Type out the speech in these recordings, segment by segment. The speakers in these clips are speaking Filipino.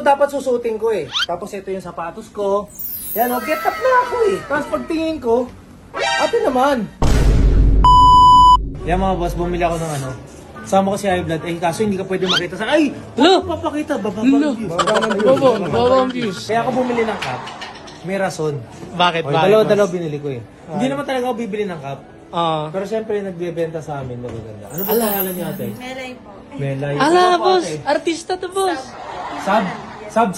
ito dapat susutin ko eh. Tapos ito yung sapatos ko. Yan, oh, get up na ako eh. Tapos pagtingin ko, ate naman. Yan mga boss, bumili ako ng ano. Sama ko si High Blood. Eh, kaso hindi ka pwede makita sa... Ay! Hello? Papakita. Babang views. Babang views. Kaya ako bumili ng cup. May rason. Bakit? Okay, dalawa-dalawa binili ko eh. Hindi naman talaga ako bibili ng cup. Pero syempre, nagbebenta sa amin. Magaganda. Ano ba pangalan niyo ate? Melay po. Melay. Ala, Ano po, boss. ate? Artista to, boss. Sab. Sab.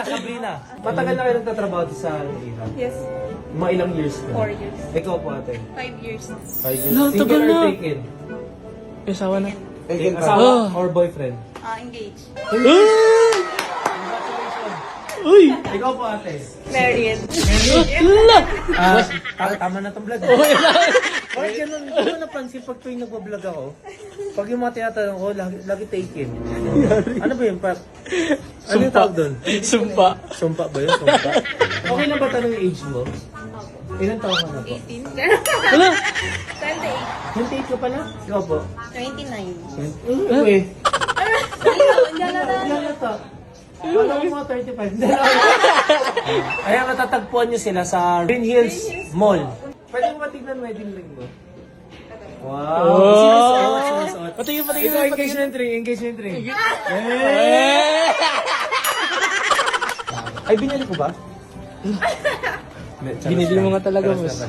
Sabrina. Matagal na kayo nagtatrabaho sa Ira? Yes, Mga ilang years na? 4 years. Ikaw po ate? 5 years. 5 years. No, Single tagal or na. taken? May asawa na. Asawa Oh. or boyfriend? Engaged. Uy! Ikaw po ate? Married. Ala! Tama na itong vlog. Bakit ganun? Hindi ko napansin pag tuwing nagbablog ako. Pag yung mga tinatanong ko, lagi taken. Ano ba yun? Ano yung tawag doon? Sumpa. Sumpa ba yun? Sumpa? Okay na ba tanong yung age mo? Ilan taon ka na po? 18. Ala! 28 ka pa na? Ikaw po? 29. Uy. Yan Ilan to? Wala ko mga 35. Ayan, natatagpuan nyo sila sa Green Hills Mall. Pwede mo matignan wedding ring mo? Wow! Sinusuot. Patingin. Ito, engagement ring. Ay, binili ko ba? Binili mo nga talaga, boss.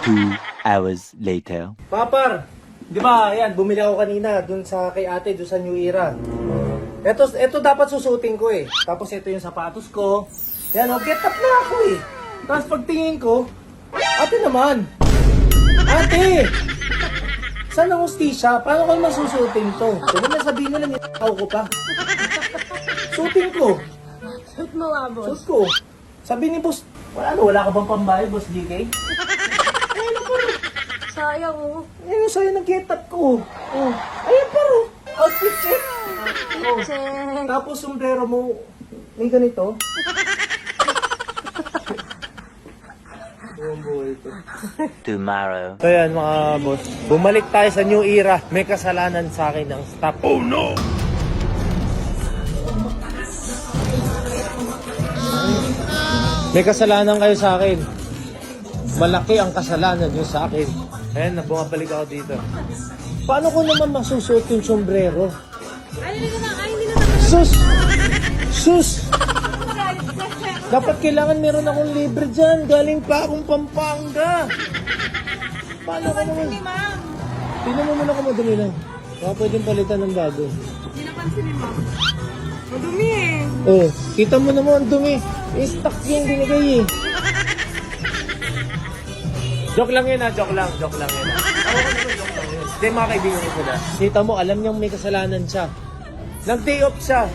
2 hours later. Papar! Di ba, ayan, bumili ako kanina dun sa kay ate, dun sa New Era. Ito dapat susutin ko eh. Tapos ito yung sapatos ko. Yan, oh, get up na ako eh. Tapos pagtingin ko, ate naman. Ate! Saan ang hustisya? Paano ko masusutin to? Diba na sabihin nila, nitaw ko pa. Sutin ko. Suit mo nga, boss. Suit ko. Sabi ni boss, wala ka bang pambayad, boss DK? Sayang mo. Ayun sa'yo nag-get up ko. Oh. Ayun pero, outfit check. Oh. Tapos sombrero mo, may ganito. Buong buhay ito. Tomorrow. So yan mga boss, bumalik tayo sa New Era. May kasalanan sa akin ng stop. Oh no! May kasalanan kayo sa akin. Malaki ang kasalanan nyo sa akin. Ayan, bumabalik ako dito. Paano ko naman masusuot yung sombrero? Sus! Dapat kailangan meron akong libre dyan. Galing pa akong Pampanga. Paano ko naman? Tingnan mo muna kung madumi lang. Baka pwedeng palitan ng bago. Hindi napansin ni ma'am. Madumi eh. Oh, kita mo naman ang dumi. Stock yung binigay eh. Joke lang yun joke lang yun Ako naman joke lang yun. Hindi, mga kaibigan ko na. Kita mo, alam niyang may kasalanan siya. Nag-day off siya.